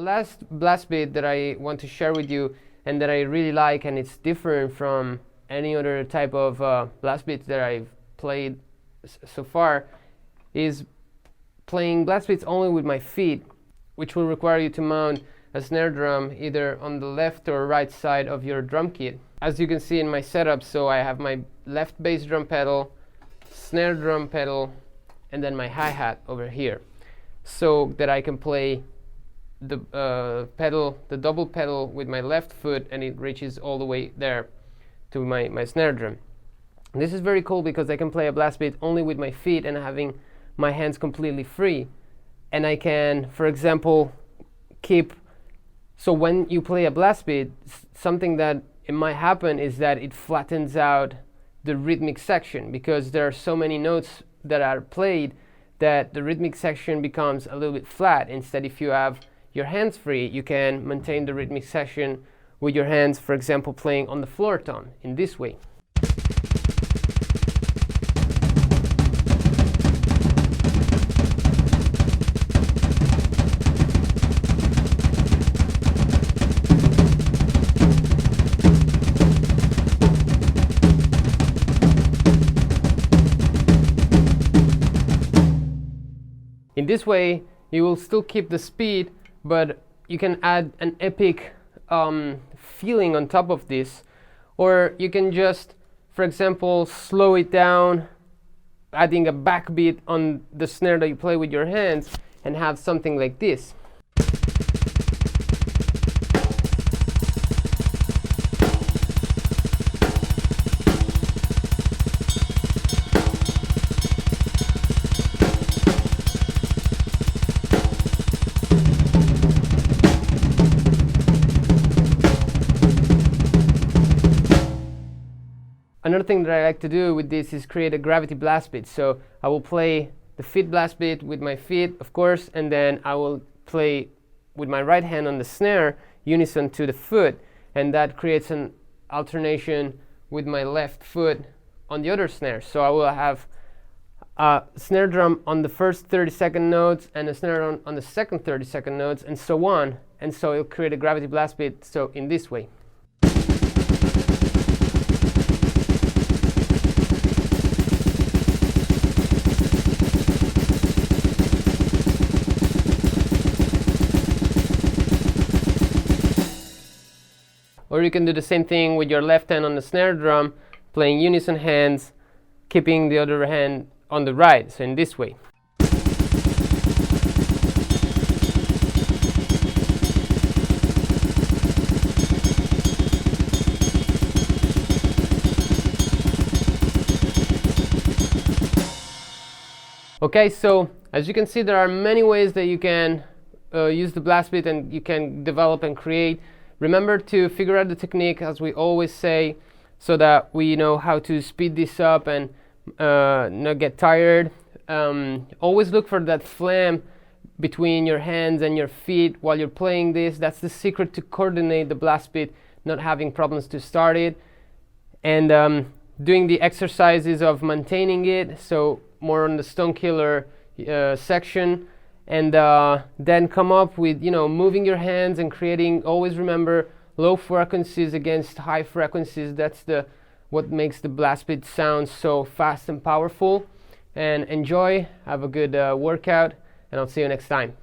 last blast beat that I want to share with you and that I really like, and it's different from any other type of blast beats that I've played so far, is playing blast beats only with my feet, which will require you to mount a snare drum either on the left or right side of your drum kit. As you can see in my setup, so I have my left bass drum pedal, snare drum pedal, and then my hi-hat over here, so that I can play the pedal, the double pedal with my left foot, and it reaches all the way there to my snare drum. And this is very cool because I can play a blast beat only with my feet and having my hands completely free. And I can, for example, so when you play a blast beat, something that it might happen is that it flattens out the rhythmic section, because there are so many notes that are played that the rhythmic section becomes a little bit flat. Instead, if you have your hands free, you can maintain the rhythmic section with your hands, for example, playing on the floor tone in this way. In this way, you will still keep the speed, but you can add an epic feeling on top of this. Or you can just, for example, slow it down, adding a backbeat on the snare that you play with your hands, and have something like this. Another thing that I like to do with this is create a gravity blast beat. So I will play the feet blast beat with my feet, of course, and then I will play with my right hand on the snare, unison to the foot, and that creates an alternation with my left foot on the other snare. So I will have a snare drum on the first 30-second notes and a snare drum on the second 30-second notes, and so on. And so it'll create a gravity blast beat, so in this way. Or you can do the same thing with your left hand on the snare drum, playing unison hands, keeping the other hand on the right, so in this way. Okay, so as you can see, there are many ways that you can use the blast beat and you can develop and create. Remember to figure out the technique, as we always say, so that we know how to speed this up and not get tired. Always look for that flam between your hands and your feet while you're playing this. That's the secret to coordinate the blast beat, not having problems to start it. And doing the exercises of maintaining it, so more on the stone killer section. And then come up with, moving your hands and creating, always remember, low frequencies against high frequencies. That's what makes the blast beat sound so fast and powerful. And enjoy, have a good workout, and I'll see you next time.